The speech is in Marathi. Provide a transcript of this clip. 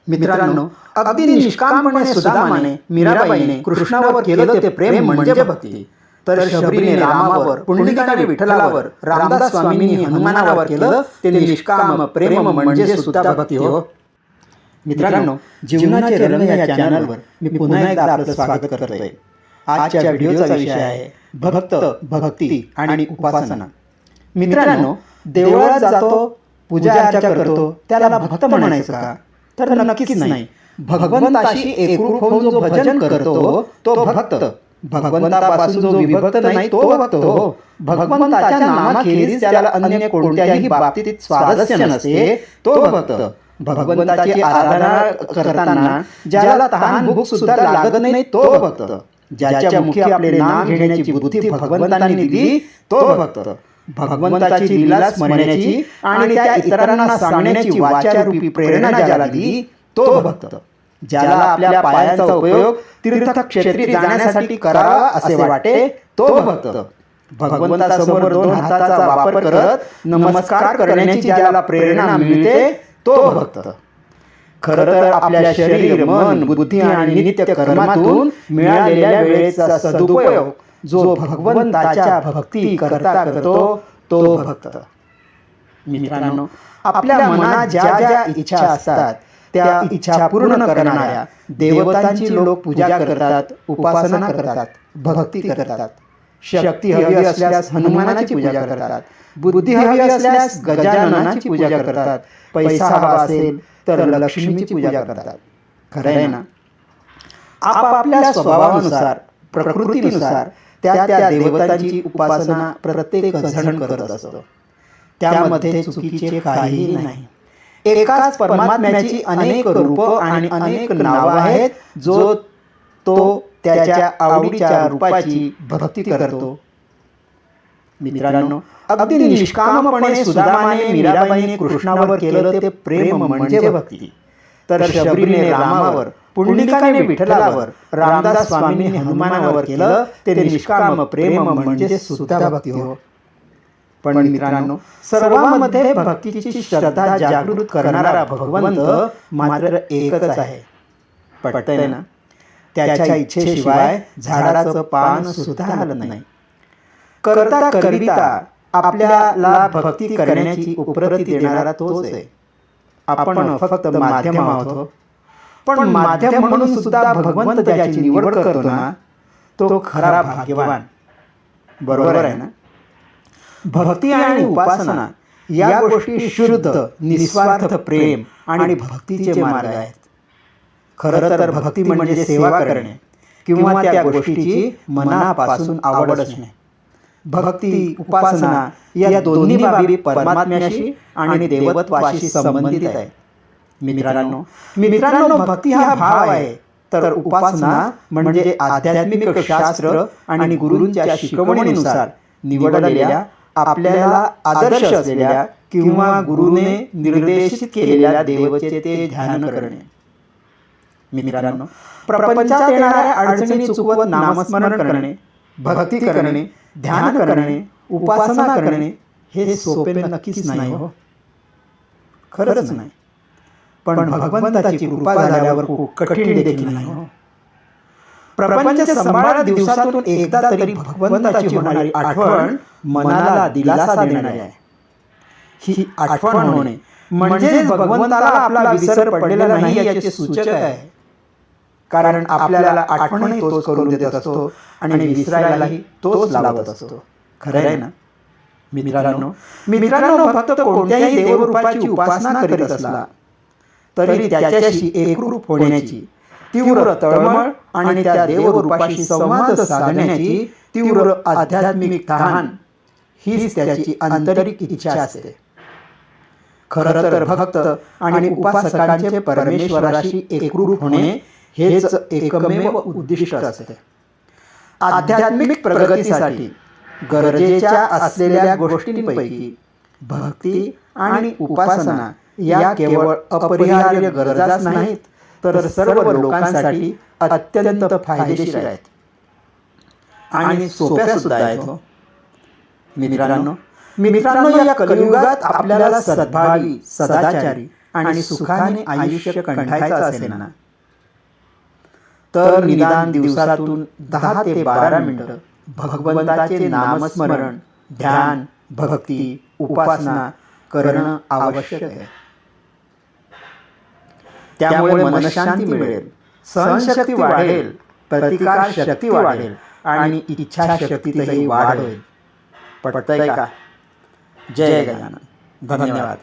मित्रांनो, अगदी निष्कामपणे सुदामाने मीराबाईने कृष्णावर केलं ते प्रेम म्हणजे भक्ती, तर शबरीने रामावर, पुंडलिकाने विठ्ठलावर, रामदास स्वामींनी हनुमानावर केलं ते निष्काम प्रेम म्हणजे सुद्धा भक्ती हो. मित्रांनो, जीवनाचे रंग या चॅनलवर मी पुन्हा एकदा आपलं स्वागत करतोय. आजच्या व्हिडिओचा विषय आहे भक्त, भक्ती आणि उपासना. मित्रांनो, देवळात जातो, पूजा अर्चा करतो, त्याला भक्त म्हणायचं का? तर नक्कीच नाही. भगवंताशी एकरूप होऊन जो भजन करतो तो भक्त. भगवंतापासून जो विभक्त नाही तो भक्त हो. भगवंताच्या नामाखेरीज त्याला अन्य कोणत्याही बाबतीत स्वारस्य नसते तो भक्त. भगवंताची आराधना करताना ज्याला तहान भूक सुद्धा लागत नाही तो भक्त. ज्याच्या मुखी आपले नाम घेण्याची बुद्धी भगवंतांनी दिली तो भक्त. भगवंताची लीला स्मरण्याची आणि त्या इतरांना सांगण्याची वाचारूपी प्रेरणा ज्याला दिली तो भक्त. ज्याला आपल्या पायांचा उपयोग तीर्थक्षेत्री जाण्यासाठी करावा असे वाटे तो भक्त. भगवंतासमोर दोन हाताचा वापर करत नमस्कार करण्याची ज्याला प्रेरणा मिळते तो भक्त. खरं तर आपल्या शरीर, मन, बुद्धी आणि नित्य कर्मातून मिळालेल्या वेळेचा सदुपयोग जो भगवंताच्या भक्ती करता करतो तो भक्त. मित्रांनो, आपल्या मनात ज्या ज्या इच्छा असतात त्या इच्छा पूर्ण करणाऱ्या देवतांची लोक पूजा करतात, उपासना करतात, भक्ती करतात. शक्ती हवी असल्यास हनुमानाची पूजा करतात, बुद्धी हवी असल्यास गजाननाची पूजा करतात, पैसा हवा असेल तर लक्ष्मीची पूजा करतात. खरं आहे ना? आपापल्या स्वभावानुसार, प्रकृतीनुसार त्या त्या देवतांची उपासना प्रत्येक जण करत असतो. त्यामध्ये चुकीचे काहीही नाही. एकाच परमात्म्याची अनेक रूपं आणि अनेक नावं आहेत. जो तो त्याच्या आवडीच्या रूपाची भक्ती करतो. मित्रांनो, अगदी निष्कामपणे सुदामाने मीराबाईने कृष्णावर केलं ते प्रेम म्हणजे भक्ती, तर शबरीने रामावर, पुंडलिकाने विठ्ठलावर, रामदास स्वामींनी हनुमानावर केलं ते निष्काम प्रेम म्हणजे सुद्धा भक्ती हो. पण मित्रांनो, सर्वांमध्ये भक्तीची श्रद्धा जागृत करणारा भगवंत मात्र एकच आहे. पटतंय ना? त्याच्या इच्छेशिवाय झाडाचं पान सुद्धा हलत नाही. करता करिता आपल्याला भक्ती करण्याची उपरती देणारा तोच आहे. आपण फक्त माध्यम आहोत. पण माध्यम म्हणून सुद्धा भगवंत ज्याची निवड करतो ना तो खरा भाग्यवान. बरोबर आहे ना? भक्ती आणि उपासना या गोष्टी शुद्ध निस्वार्थ प्रेम आणि भक्तीचे मार्ग आहेत. खरं तर भक्ती म्हणजे सेवा करणे किंवा त्या गोष्टीची मनापासून आवड असणे. भक्ती, उपासना या दोन्ही बाबी परमात्म्याशी आणि देवत्वाशी संबंधित आहे. मित्रांनो, भक्ती हा भाव आहे, तर उपासना म्हणजे आध्यात्मिक शास्त्र आणि गुरूंच्या शिकवणीनुसार निवडलेल्या, आपल्याला आदर्श असलेल्या किंवा गुरुने निर्देशित केलेल्या देवतेचे ते ध्यान करणे. मित्रांनो, प्रपंचात येणाऱ्या अडचणी चुकवत नामस्मरण करणे, भक्ती करणे, ध्यान करणे, उपासना करणे हे सोपे नक्कीच नाही हो. खरंच नाही. पण भगवंताची कृपा झाल्यावर खूप कठीण देखील नाही हो. प्रपंच सांभाळत दिवसातून एकदा तरी भगवंताची होणारी आठवण मनाला दिलासा देणारी आहे. ही आठवण होणे म्हणजे भगवंताला आपला विसर पडलेला नाही याचे सूचक आहे. कारण आपल्याला आठवणही तोच करून देत असतो आणि विसरायलाही तोच लावत असतो. खरं आहे ना? मित्रांनो, फक्त कोणत्याही देवरूपाची उपासना करीत असला तरी त्याच्याशी एकरूप होण्याची तीव्र तळमळ आणि त्या देवरूपाशी संवाद साधण्याची तीव्र आध्यात्मिक तहान हीच त्याची आंतरिक इच्छा असते. खरं तर भक्त आणि उपासकांचे परमेश्वराशी एकरूप होणे हेच एकमेव उद्दिष्ट असते. आध्यात्मिक प्रगतीसाठी गरजेच्या असलेल्या गोष्टींपैकी भक्ती आणि उपासना या केवळ अपरिहार्य गरजाच नाहीत, तर सर्व लोकांसाठी अत्यंत फायदेशीर आहेत आणि सोप्या सुद्धा आहेत हो. मित्रांनो, या कलियुगात आपल्याला सद्भावी, सदाचारी आणि सुखाने आयुष्य कंठायचं असेल ना, तर निदान दिवसातून 10 ते 12 मिनिटं भगवंताचे नामस्मरण, ध्यान, भक्ती, उपासना करणं आवश्यक आहे. त्यामुळे मनशांती मिळेल, सहनशक्ती वाढेल, प्रतिकार शक्ती वाढेल आणि इच्छाशक्तीतही वाढ होईल. पटतंय का? जय गजानन. धन्यवाद.